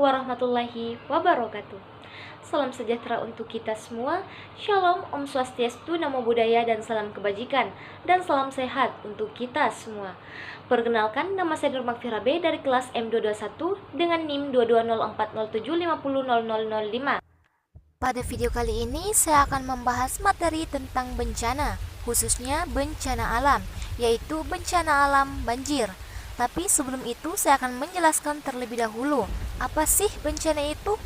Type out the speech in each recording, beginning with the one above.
warahmatullahi wabarakatuh. Salam sejahtera untuk kita semua. Shalom, Om Swastiastu, Namo Buddhaya, dan salam kebajikan. Dan salam sehat untuk kita semua. Perkenalkan, nama saya Nur Magfira B dari kelas M221 dengan NIM 22040750005. Pada video kali ini saya akan membahas materi tentang bencana, khususnya bencana alam, yaitu bencana alam banjir. Tapi sebelum itu saya akan menjelaskan terlebih dahulu, apa sih bencana itu?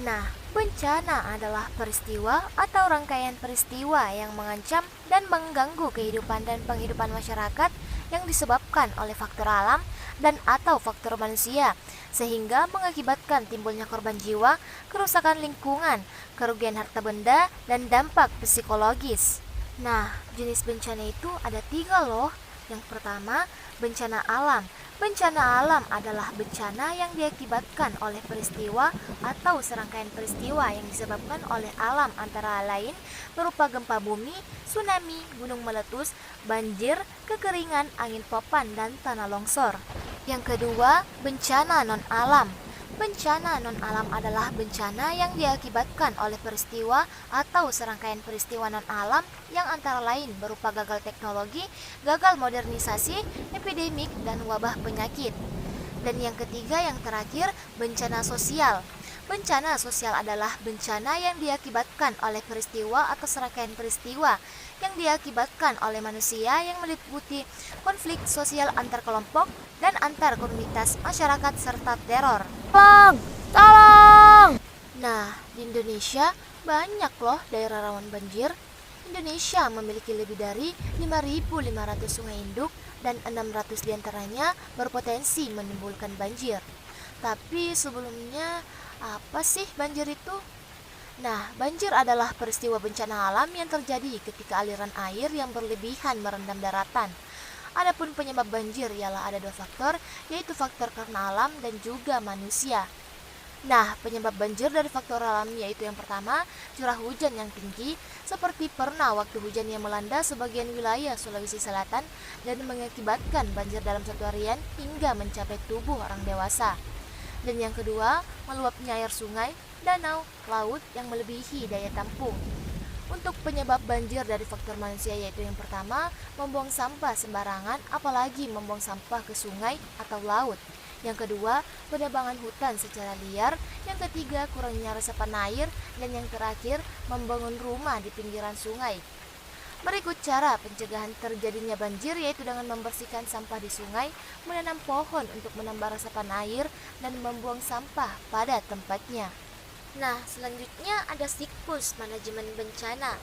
Nah, bencana adalah peristiwa atau rangkaian peristiwa yang mengancam dan mengganggu kehidupan dan penghidupan masyarakat yang disebabkan oleh faktor alam dan atau faktor manusia, sehingga mengakibatkan timbulnya korban jiwa, kerusakan lingkungan, kerugian harta benda, dan dampak psikologis. Nah, jenis bencana itu ada 3 loh. Yang pertama, bencana alam. Bencana alam adalah bencana yang diakibatkan oleh peristiwa atau serangkaian peristiwa yang disebabkan oleh alam, antara lain berupa gempa bumi, tsunami, gunung meletus, banjir, kekeringan, angin topan, dan tanah longsor. Yang kedua, bencana non-alam. Bencana non-alam adalah bencana yang diakibatkan oleh peristiwa atau serangkaian peristiwa non-alam yang antara lain berupa gagal teknologi, gagal modernisasi, epidemik, dan wabah penyakit. Dan yang ketiga, yang terakhir, bencana sosial. Bencana sosial adalah bencana yang diakibatkan oleh peristiwa atau serangkaian peristiwa yang diakibatkan oleh manusia yang meliputi konflik sosial antar kelompok dan antar komunitas masyarakat serta teror. Tolong! Nah, di Indonesia banyak loh daerah rawan banjir. Indonesia memiliki lebih dari 5.500 sungai induk dan 600 diantaranya berpotensi menimbulkan banjir. Tapi sebelumnya, apa sih banjir itu? Nah, banjir adalah peristiwa bencana alam yang terjadi ketika aliran air yang berlebihan merendam daratan. Adapun penyebab banjir ialah ada 2 faktor, yaitu faktor karena alam dan juga manusia. Nah, penyebab banjir dari faktor alam yaitu yang pertama, curah hujan yang tinggi, seperti pernah waktu hujan yang melanda sebagian wilayah Sulawesi Selatan dan mengakibatkan banjir dalam 1 harian hingga mencapai tubuh orang dewasa. Dan yang kedua, meluapnya air sungai, danau, laut yang melebihi daya tampung. Untuk penyebab banjir dari faktor manusia yaitu yang pertama, membuang sampah sembarangan, apalagi membuang sampah ke sungai atau laut. Yang kedua, penebangan hutan secara liar. Yang ketiga, kurangnya resapan air. Dan yang terakhir, membangun rumah di pinggiran sungai. Berikut cara pencegahan terjadinya banjir, yaitu dengan membersihkan sampah di sungai, menanam pohon untuk menambah resapan air, dan membuang sampah pada tempatnya. Nah, selanjutnya ada siklus manajemen bencana.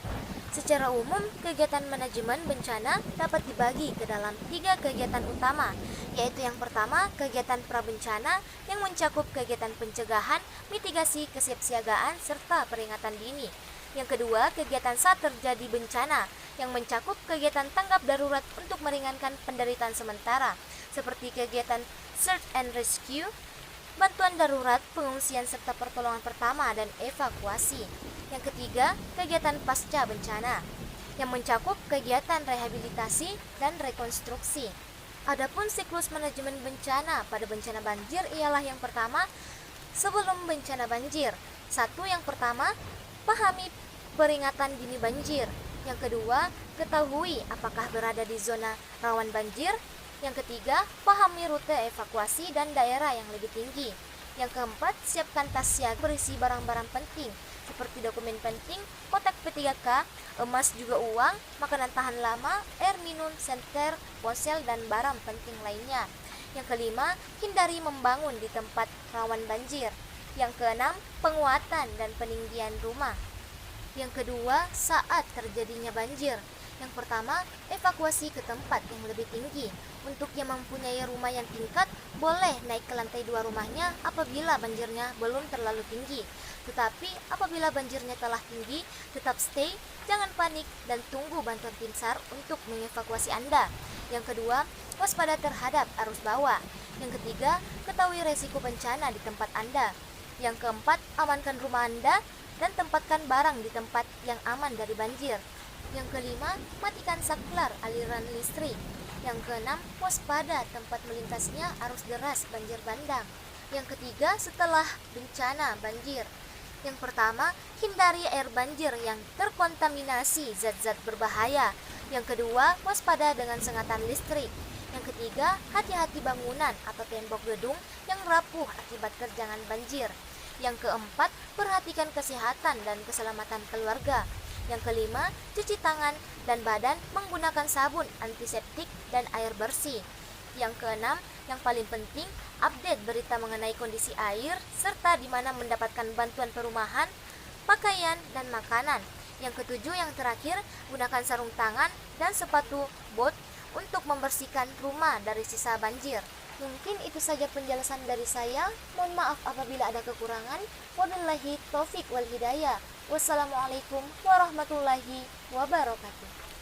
Secara umum, kegiatan manajemen bencana dapat dibagi ke dalam 3 kegiatan utama, yaitu yang pertama, kegiatan prabencana yang mencakup kegiatan pencegahan, mitigasi, kesiapsiagaan, serta peringatan dini. Yang kedua, kegiatan saat terjadi bencana yang mencakup kegiatan tanggap darurat untuk meringankan penderitaan sementara, seperti kegiatan search and rescue, bantuan darurat, pengungsian serta pertolongan pertama dan evakuasi. Yang ketiga, kegiatan pasca bencana yang mencakup kegiatan rehabilitasi dan rekonstruksi. Adapun siklus manajemen bencana pada bencana banjir ialah yang pertama, sebelum bencana banjir. Yang pertama, pahami peringatan dini banjir. Yang kedua, ketahui apakah berada di zona rawan banjir. Yang ketiga, pahami rute evakuasi dan daerah yang lebih tinggi. Yang keempat, siapkan tas siaga berisi barang-barang penting seperti dokumen penting, kotak P3K, emas juga uang, makanan tahan lama, air minum, senter, ponsel, dan barang penting lainnya. Yang kelima, hindari membangun di tempat rawan banjir. Yang keenam, penguatan dan peninggian rumah. Yang kedua, saat terjadinya banjir. Yang pertama, evakuasi ke tempat yang lebih tinggi. Untuk yang mempunyai rumah yang tingkat, boleh naik ke lantai 2 rumahnya apabila banjirnya belum terlalu tinggi. Tetapi apabila banjirnya telah tinggi, tetap stay, jangan panik, dan tunggu bantuan tim SAR untuk mengevakuasi Anda. Yang kedua, waspada terhadap arus bawah. Yang ketiga, ketahui resiko bencana di tempat Anda. Yang keempat, amankan rumah Anda dan tempatkan barang di tempat yang aman dari banjir. Yang kelima, matikan saklar aliran listrik. Yang keenam, waspada tempat melintasnya arus deras banjir bandang. Yang ketiga, setelah bencana banjir. Yang pertama, hindari air banjir yang terkontaminasi zat-zat berbahaya. Yang kedua, waspada dengan sengatan listrik. Yang ketiga, hati-hati bangunan atau tembok gedung yang rapuh akibat terjangan banjir. Yang keempat, perhatikan kesehatan dan keselamatan keluarga. Yang kelima, cuci tangan dan badan menggunakan sabun antiseptik dan air bersih. Yang keenam, yang paling penting, update berita mengenai kondisi air serta di mana mendapatkan bantuan perumahan, pakaian, dan makanan. Yang ketujuh, yang terakhir, gunakan sarung tangan dan sepatu bot untuk membersihkan rumah dari sisa banjir. Mungkin itu saja penjelasan dari saya. Mohon maaf apabila ada kekurangan. Wabillahi taufik wal hidayah. Wassalamualaikum warahmatullahi wabarakatuh.